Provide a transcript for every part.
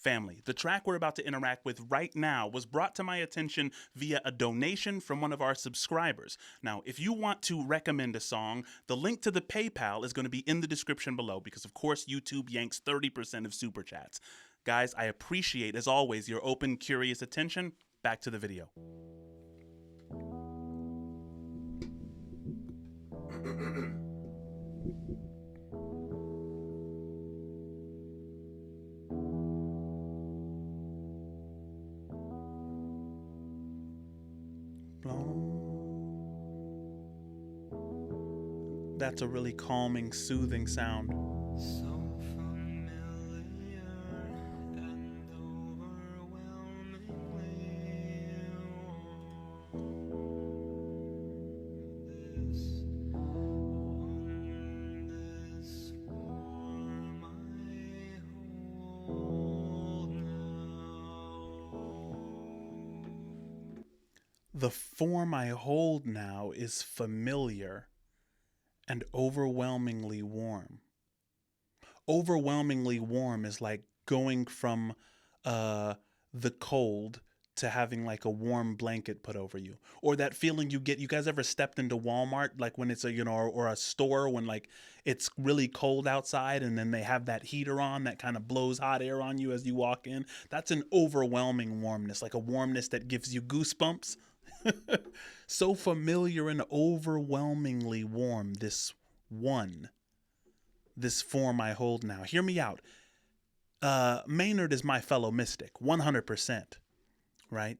Family, the track we're about to interact with right now was brought to my attention via a donation from one of our subscribers. Now, if you want to recommend a song, the link to the PayPal is going to be in the description below because, of course, YouTube yanks 30% of super chats. Guys, I appreciate, as always, your open, curious attention. Back to the video. That's a really calming, soothing sound. So familiar and overwhelmingly this warm I hold now. The form I hold now is familiar and overwhelmingly warm. Overwhelmingly warm is like going from the cold to having like a warm blanket put over you, or that feeling you get. You guys ever stepped into Walmart, like when it's a, you know, or a store when like it's really cold outside and then they have that heater on that kind of blows hot air on you as you walk in? That's an overwhelming warmness, like a warmness that gives you goosebumps. So familiar and overwhelmingly warm, this form I hold now. Hear me out. Maynard is my fellow mystic, 100%, right?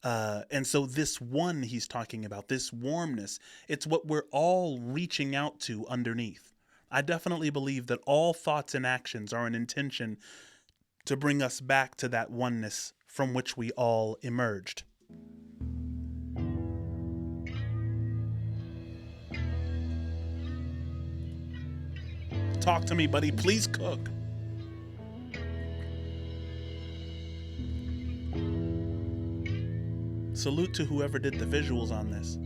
And so this one he's talking about, this warmness, it's what we're all reaching out to underneath. I definitely believe that all thoughts and actions are an intention to bring us back to that oneness from which we all emerged. Talk to me, buddy. Please cook. Salute to whoever did the visuals on this.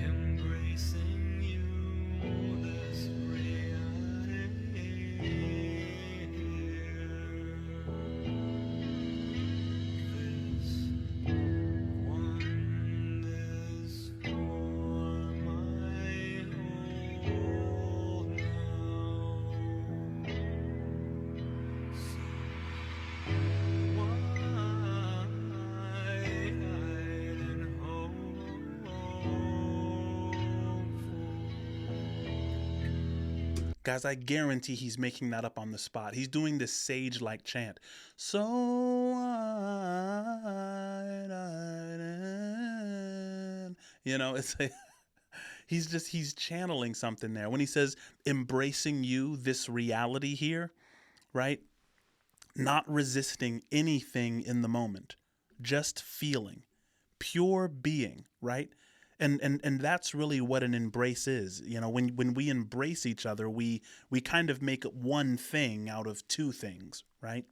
Embracing you, this reality. This form I hold now. Guys, I guarantee he's making that up on the spot. He's doing this sage-like chant. So you know, it's like he's channeling something there. When he says embracing you, this reality here, right? Not resisting anything in the moment, just feeling, pure being, right? And that's really what an embrace is. You know, when we embrace each other, we kind of make one thing out of two things, right?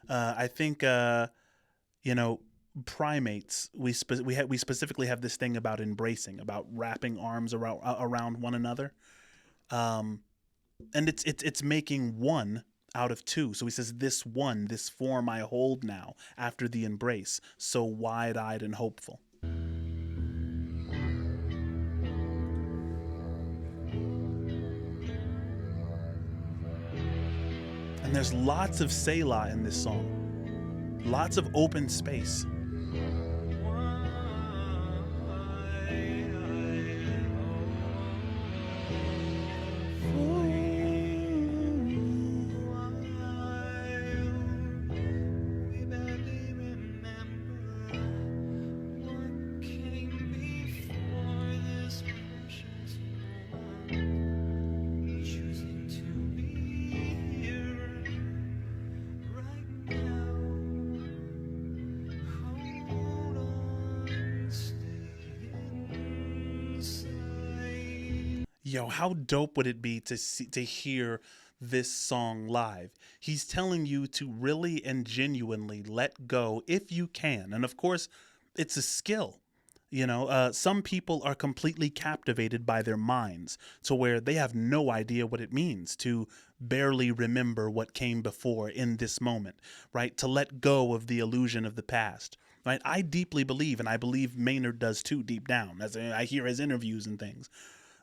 I think you know, primates, we specifically have this thing about embracing, about wrapping arms around one another, and it's making one out of two. So he says, this form I hold now after the embrace, so wide-eyed and hopeful. And there's lots of Selah in this song. Lots of open space. Yo, how dope would it be to hear this song live? He's telling you to really and genuinely let go if you can. And of course, it's a skill. Some people are completely captivated by their minds to where they have no idea what it means to barely remember what came before in this moment, right? To let go of the illusion of the past, right? I deeply believe, and I believe Maynard does too, deep down, as I hear his interviews and things.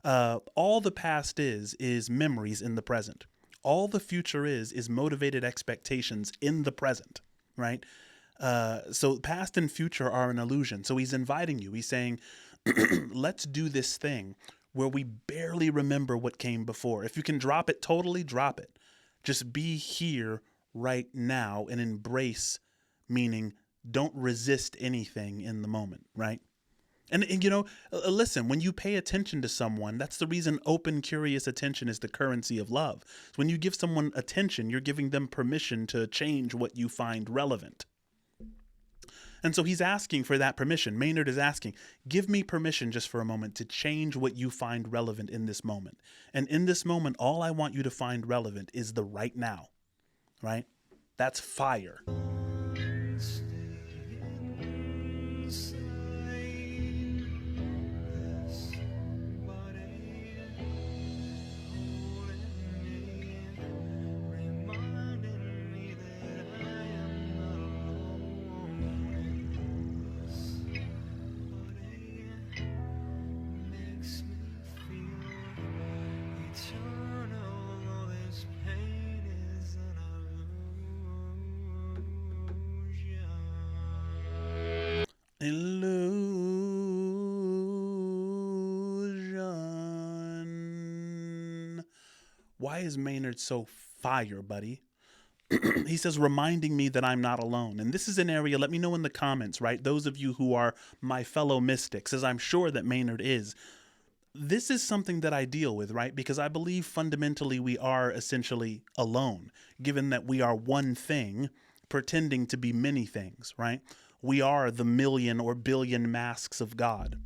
All the past is memories in the present. All the future is motivated expectations in the present, right? So past and future are an illusion. So he's inviting you. He's saying, let's do this thing where we barely remember what came before. If you can drop it totally, drop it. Just be here right now and embrace, meaning don't resist anything in the moment, right? And listen, when you pay attention to someone, that's the reason open, curious attention is the currency of love. So when you give someone attention, you're giving them permission to change what you find relevant. And so he's asking for that permission. Maynard is asking, give me permission just for a moment to change what you find relevant in this moment. And in this moment, all I want you to find relevant is the right now, right? That's fire. Illusion. Why is Maynard so fire, buddy? He says, reminding me that I'm not alone. And this is an area, let me know in the comments, right? Those of you who are my fellow mystics, as I'm sure that Maynard is. This is something that I deal with, right? Because I believe fundamentally we are essentially alone, given that we are one thing pretending to be many things, right? We are the million or billion masks of God.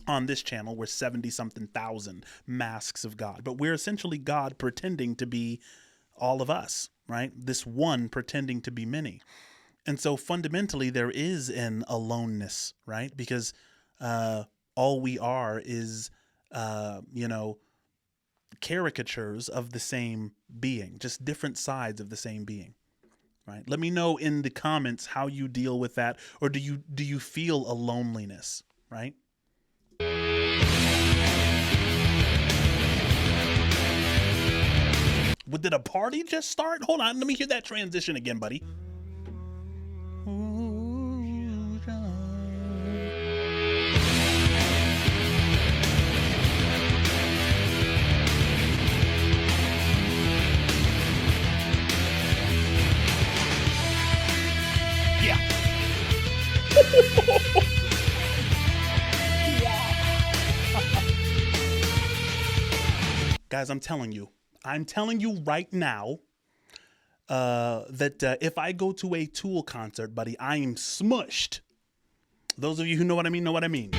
On this channel, we're 70-something thousand masks of God, but we're essentially God pretending to be all of us, right? This one pretending to be many. And so fundamentally there is an aloneness, right? Because all we are is, caricatures of the same being, just different sides of the same being. Right. Let me know in the comments how you deal with that, or do you feel a loneliness, right? Did a party just start? Hold on, let me hear that transition again, buddy. Guys, I'm telling you right now that if I go to a Tool concert, buddy, I am smushed. Those of you who know what I mean, know what I mean.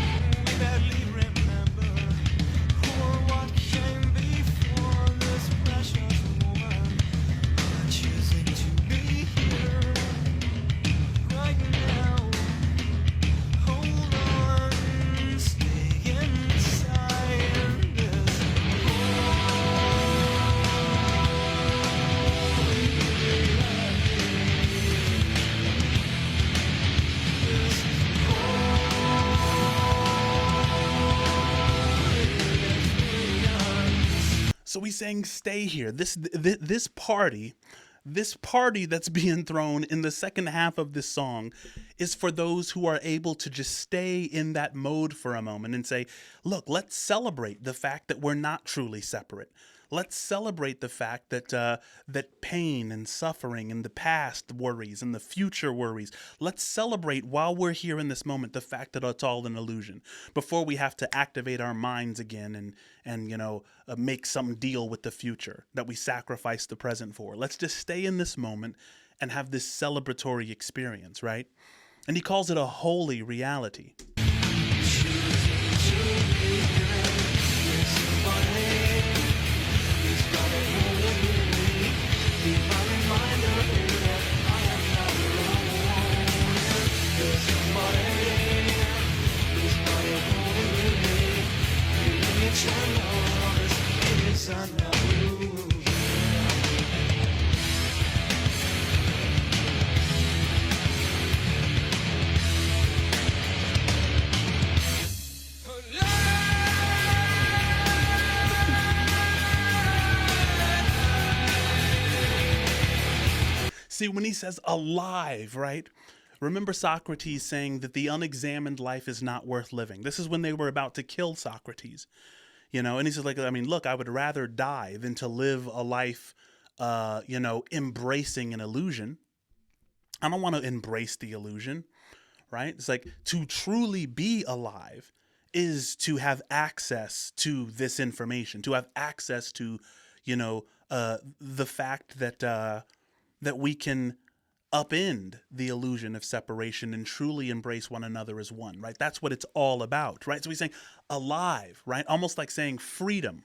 So he's saying, stay here. This party that's being thrown in the second half of this song is for those who are able to just stay in that mode for a moment and say, look, let's celebrate the fact that we're not truly separate. Let's celebrate the fact that that pain and suffering and the past worries and the future worries. Let's celebrate while we're here in this moment the fact that it's all an illusion before we have to activate our minds again and make some deal with the future that we sacrifice the present for. Let's just stay in this moment and have this celebratory experience, right? And he calls it a holy reality. See, when he says alive, right? Remember Socrates saying that the unexamined life is not worth living. This is when they were about to kill Socrates, and he says, like, I mean, look, I would rather die than to live a life, embracing an illusion. I don't want to embrace the illusion, right? It's like to truly be alive is to have access to this information, to have access to, the fact that we can upend the illusion of separation and truly embrace one another as one, right? That's what it's all about, right? So he's saying alive, right? Almost like saying freedom.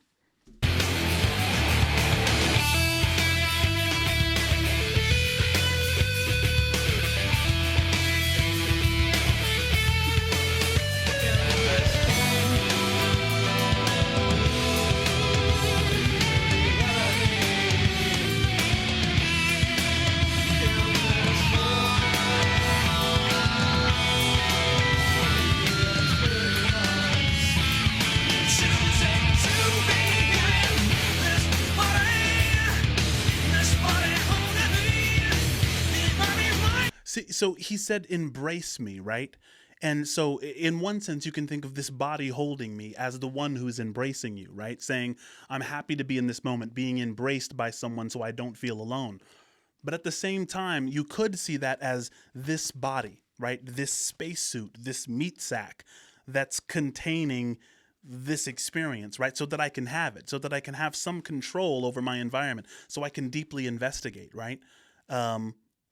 See, so he said, embrace me, right? And so, in one sense, you can think of this body holding me as the one who's embracing you, right? Saying, I'm happy to be in this moment, being embraced by someone so I don't feel alone. But at the same time, you could see that as this body, right? This spacesuit, this meat sack that's containing this experience, right? So that I can have it, so that I can have some control over my environment, so I can deeply investigate, right?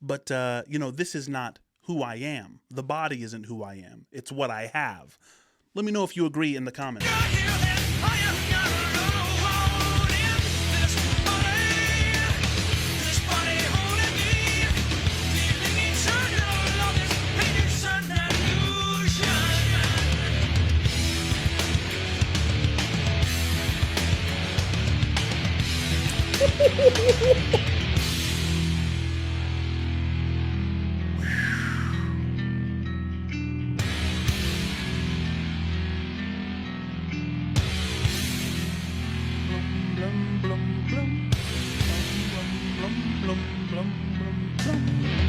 But this is not who I am. The body isn't who I am. It's what I have. Let me know if you agree in the comments.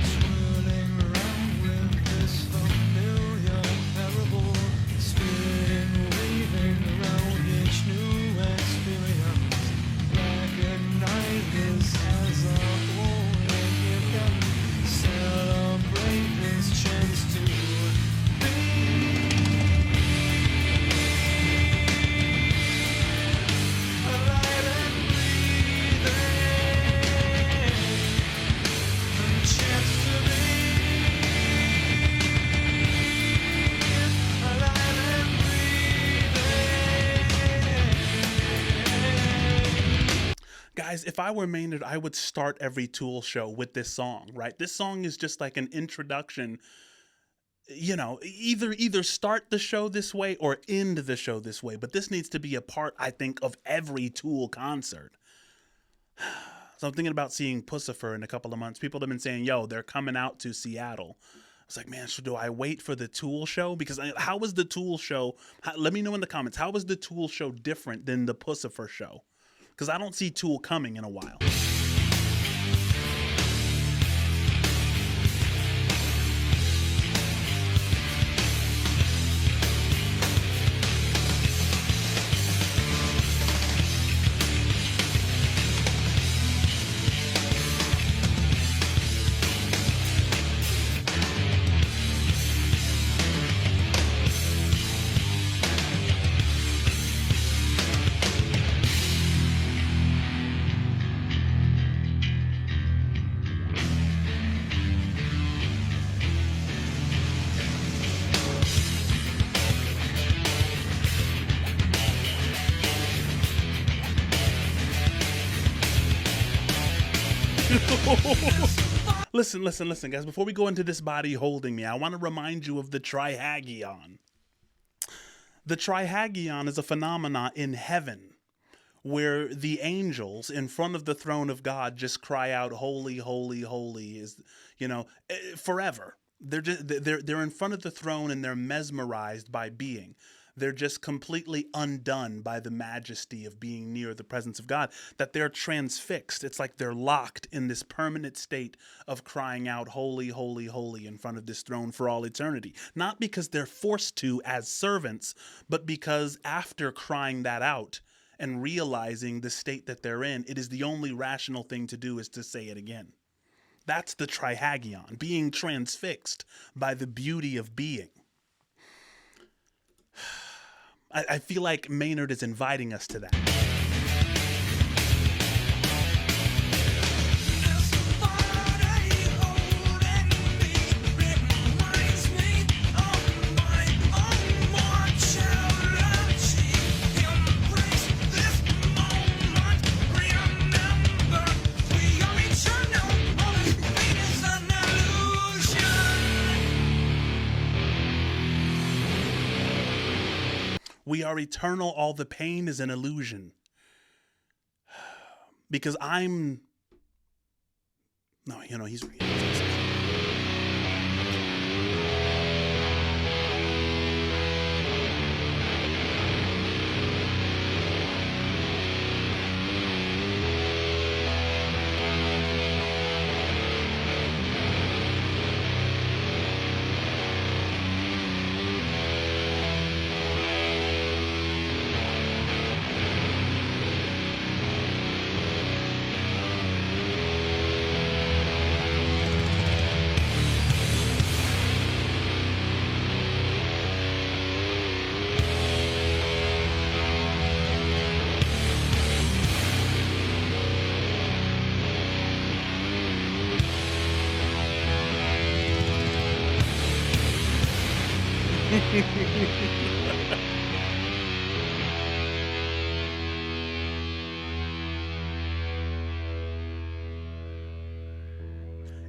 Swirling around with this familiar parable, spinning, weaving around each new experience. Recognize this as a glory given. Celebrate this chance to be alive and breathing. Chance to be alive and breathing. Guys, if I were Maynard, I would start every Tool show with this song, right? This song is just like an introduction. Either start the show this way or end the show this way. But this needs to be a part, I think, of every Tool concert. So I'm thinking about seeing Pussifer in a couple of months. People have been saying, yo, they're coming out to Seattle. I was like, man, do I wait for the Tool show? Because how was the Tool show? Let me know in the comments. How was the Tool show different than the Pussifer show? Because I don't see Tool coming in a while. Listen, guys. Before we go into this body holding me, I want to remind you of the Trihagion. The Trihagion is a phenomena in heaven where the angels in front of the throne of God just cry out, "Holy, holy, holy!" Forever. They're in front of the throne and they're mesmerized by being. They're just completely undone by the majesty of being near the presence of God, that they're transfixed. It's like they're locked in this permanent state of crying out, holy, holy, holy, in front of this throne for all eternity. Not because they're forced to as servants, but because after crying that out and realizing the state that they're in, it is the only rational thing to do is to say it again. That's the trihagion, being transfixed by the beauty of being. I feel like Maynard is inviting us to that. We are eternal. All the pain is an illusion. Because I'm... No, he's...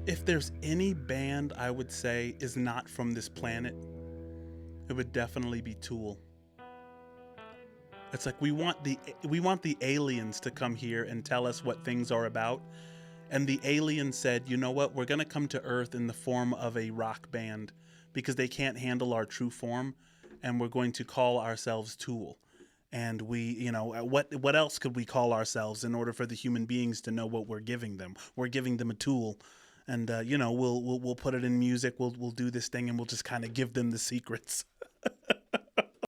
If there's any band I would say is not from this planet, it would definitely be Tool. It's like we want the aliens to come here and tell us what things are about. And the aliens said, you know what, we're going to come to Earth in the form of a rock band because they can't handle our true form, and we're going to call ourselves Tool. And we, what else could we call ourselves in order for the human beings to know what we're giving them? We're giving them a tool. And we'll put it in music. We'll do this thing, and we'll just kind of give them the secrets.